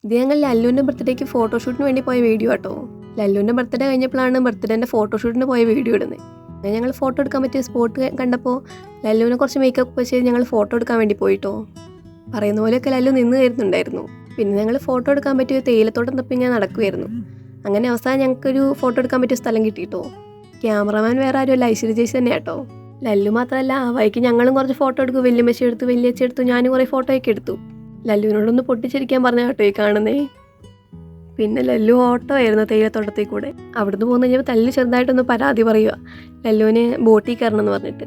ഇത് ഞങ്ങൾ ലല്ലുവിൻ്റെ ബർത്ത്ഡേക്ക് ഫോട്ടോഷൂട്ടിന് വേണ്ടി പോയ വീഡിയോ കേട്ടോ. ലല്ലുവിൻ്റെ ബർത്ത്ഡേ കഴിഞ്ഞപ്പോഴാണ് ബർത്ത്ഡേൻ്റെ ഫോട്ടോഷൂട്ടിന് പോയ വീഡിയോ ഇടുന്നത്. അങ്ങനെ ഞങ്ങൾ ഫോട്ടോ എടുക്കാൻ പറ്റിയ സ്പോട്ട് കണ്ടപ്പോൾ ലല്ലുവിനെ കുറച്ച് മേക്കപ്പ് വെച്ച് ഞങ്ങൾ ഫോട്ടോ എടുക്കാൻ വേണ്ടി പോയിട്ടോ. പറയുന്ന പോലെയൊക്കെ ലല്ലു നിന്ന് തരുന്നുണ്ടായിരുന്നു. പിന്നെ ഞങ്ങൾ ഫോട്ടോ എടുക്കാൻ പറ്റിയ തേയിലത്തോട്ടം തപ്പി ഇങ്ങനെ നടക്കുമായിരുന്നു. അങ്ങനെ അവസാനം ഞങ്ങൾക്കൊരു ഫോട്ടോ എടുക്കാൻ പറ്റിയ സ്ഥലം കിട്ടിയിട്ടോ. ക്യാമറമാൻ വേറെ ആരുമല്ല, ഐശ്വര്യ ചേച്ചി തന്നെ കേട്ടോ. ലല്ലു മാത്രമല്ല, ആ വഴിക്ക് ഞങ്ങളും കുറച്ച് ഫോട്ടോ എടുക്കും. വല്യമ്മച്ചി എടുത്തു, വലിയച്ചി എടുത്തു, ഞാനും കുറേ ഫോട്ടോയൊക്കെ എടുത്തു. ലല്ലുവിനോടൊന്ന് പൊട്ടിച്ചിരിക്കാൻ പറഞ്ഞ കേട്ടോ ഈ കാണുന്നേ. പിന്നെ ലല്ലു ഓട്ടോ ആയിരുന്നു തേയിലത്തോട്ടത്തിൽ കൂടെ. അവിടുന്ന് പോകുന്ന കഴിഞ്ഞപ്പോൾ തല്ലു ചെറുതായിട്ടൊന്ന് പരാതി പറയുക, ലല്ലുവിന് ബോട്ടിൽ കയറണം എന്ന് പറഞ്ഞിട്ട്.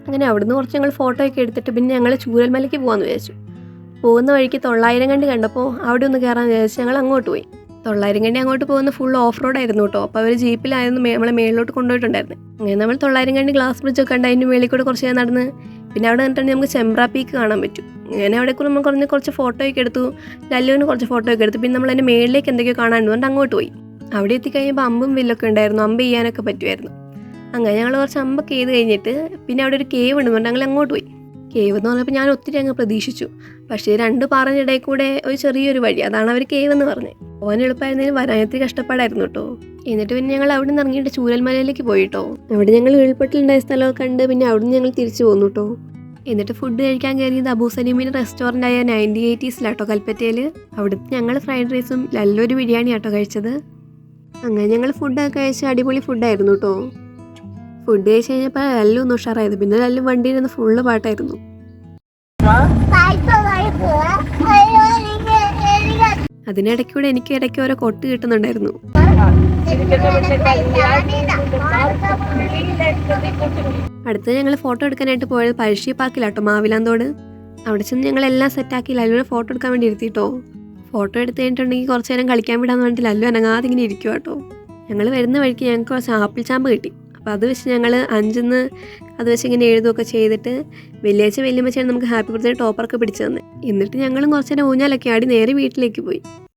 അങ്ങനെ അവിടുന്ന് കുറച്ച് ഞങ്ങൾ ഫോട്ടോയൊക്കെ എടുത്തിട്ട് പിന്നെ ഞങ്ങൾ ചൂരൽമലയ്ക്ക് പോകാമെന്ന് വിചാരിച്ചു. പോകുന്ന വഴിക്ക് 900 കണ്ടി കണ്ടപ്പോൾ അവിടെ ഒന്ന് കയറാമെന്ന് വിചാരിച്ച് ഞങ്ങൾ അങ്ങോട്ട് പോയി. 900 കണ്ടി അങ്ങോട്ട് പോകുന്ന ഫുൾ ഓഫ് റോഡായിരുന്നു കേട്ടോ. അപ്പോൾ അവർ ജീപ്പിലായിരുന്നു നമ്മളെ മേളിലോട്ട് കൊണ്ടുപോയിട്ടുണ്ടായിരുന്നു. അങ്ങനെ നമ്മൾ 900 കണ്ടി ഗ്ലാസ് ബ്രിഡ്ജൊക്കെ ഉണ്ട്, അതിൻ്റെ മേളിൽ കൂടെ കുറച്ച് നേരം നടന്ന് പിന്നെ അവിടെ നിന്നിട്ടുണ്ടെങ്കിൽ നമുക്ക് ചെമ്പ്ര പീക്ക് കാണാൻ പറ്റും. അങ്ങനെ അവിടെ കൂടെ നമ്മൾ കുറച്ച് ഫോട്ടോയൊക്കെ എടുത്തു. ലല്ലുവിന് കുറച്ച് ഫോട്ടോയൊക്കെ എടുത്തു. പിന്നെ നമ്മൾ അതിൻ്റെ മേളിലേക്ക് എന്തൊക്കെയോ കാണാനുണ്ട് അങ്ങോട്ട് പോയി. അവിടെ എത്തിക്കഴിഞ്ഞപ്പോൾ അമ്പും വില്ലൊക്കെ ഉണ്ടായിരുന്നു, അമ്പ് ചെയ്യാനൊക്കെ പറ്റുമായിരുന്നു. അങ്ങനെ ഞങ്ങൾ കുറച്ച് അമ്പൊക്കെ ചെയ്ത് കഴിഞ്ഞിട്ട് പിന്നെ അവിടെ ഒരു കേവ് ഉണ്ടെന്നുണ്ട് ഞങ്ങൾ അങ്ങോട്ട് പോയി. കേവ് എന്ന് പറഞ്ഞപ്പോൾ ഞാൻ ഒത്തിരി അങ്ങ് പ്രതീക്ഷിച്ചു. പക്ഷേ 2 പാറയുടെ ഇടയിൽ കൂടെ ഒരു ചെറിയൊരു വഴി, അതാണ് അവർ കേവ് എന്ന് പറഞ്ഞത്. പോകാൻ എളുപ്പമായിരുന്നതിന് വരാനത്തിരി കഷ്ടപ്പാടായിരുന്നു കേട്ടോ. എന്നിട്ട് പിന്നെ ഞങ്ങൾ അവിടെ നിന്ന് ഇറങ്ങിയിട്ട് ചൂരൽമലയിലേക്ക് പോയിട്ടോ. അവിടെ ഞങ്ങൾ ഉൾപ്പെട്ടിലുണ്ടായ സ്ഥലമൊക്കെ കണ്ട് പിന്നെ അവിടെ നിന്ന് ഞങ്ങൾ തിരിച്ചു പോന്നു കേട്ടോ. എന്നിട്ട് ഫുഡ് കഴിക്കാൻ കയറിയത് അബൂ സലീമിൻ്റെ റെസ്റ്റോറൻ്റായ 9080s കൽപ്പറ്റയിൽ. അവിടുത്തെ ഞങ്ങൾ ഫ്രൈഡ് റൈസും ലല്ലു ഒരു ബിരിയാണി ആട്ടോ കഴിച്ചത്. അങ്ങനെ ഞങ്ങൾ ഫുഡൊക്കെ കഴിച്ച് അടിപൊളി ഫുഡായിരുന്നു കേട്ടോ. ഫുഡ് കഴിച്ച് കഴിഞ്ഞപ്പോൾ ലല്ലു ഒന്ന് ഉഷാറായത്. പിന്നെ ലല്ലു വണ്ടിയിരുന്ന് ഫുള്ള് പാട്ടായിരുന്നു. അതിനിടയ്ക്കൂടെ എനിക്ക് ഇടയ്ക്ക് ഓരോ കൊട്ട് കിട്ടുന്നുണ്ടായിരുന്നു. അടുത്ത് ഞങ്ങൾ ഫോട്ടോ എടുക്കാനായിട്ട് പോയത് പഴശ്ശി പാർക്കിലാട്ടോ, മാവിലാന്തോട്. അവിടെ ചെന്ന് ഞങ്ങളെല്ലാം സെറ്റാക്കി ലല്ലുവിനെ ഫോട്ടോ എടുക്കാൻ വേണ്ടി ഇരുത്തിയിട്ടോ. ഫോട്ടോ എടുത്ത് കഴിഞ്ഞിട്ടുണ്ടെങ്കിൽ കുറച്ച് നേരം കളിക്കാൻ വിടാന്ന് പറഞ്ഞിട്ട് ലല്ലു അനങ്ങാതെ ഇങ്ങനെ ഇരിക്കും കേട്ടോ. ഞങ്ങൾ വരുന്ന വഴിക്ക് ഞങ്ങൾക്ക് കുറച്ച് ആപ്പിൾ ചാമ്പ് കിട്ടി. അപ്പോൾ അത് വെച്ച് ഞങ്ങൾ 5 അത് വെച്ച് ഇങ്ങനെ എഴുതുകയൊക്കെ ചെയ്തിട്ട് വല്യമ്മച്ചാണ് നമുക്ക് ഹാപ്പി ബർത്ത്ഡേ ടോപ്പറൊക്കെ പിടിച്ചു തന്നെ. എന്നിട്ട് ഞങ്ങളും കുറച്ച് നേരം ഊഞ്ഞാലൊക്കെ ആടി നേരെ വീട്ടിലേക്ക് പോയി.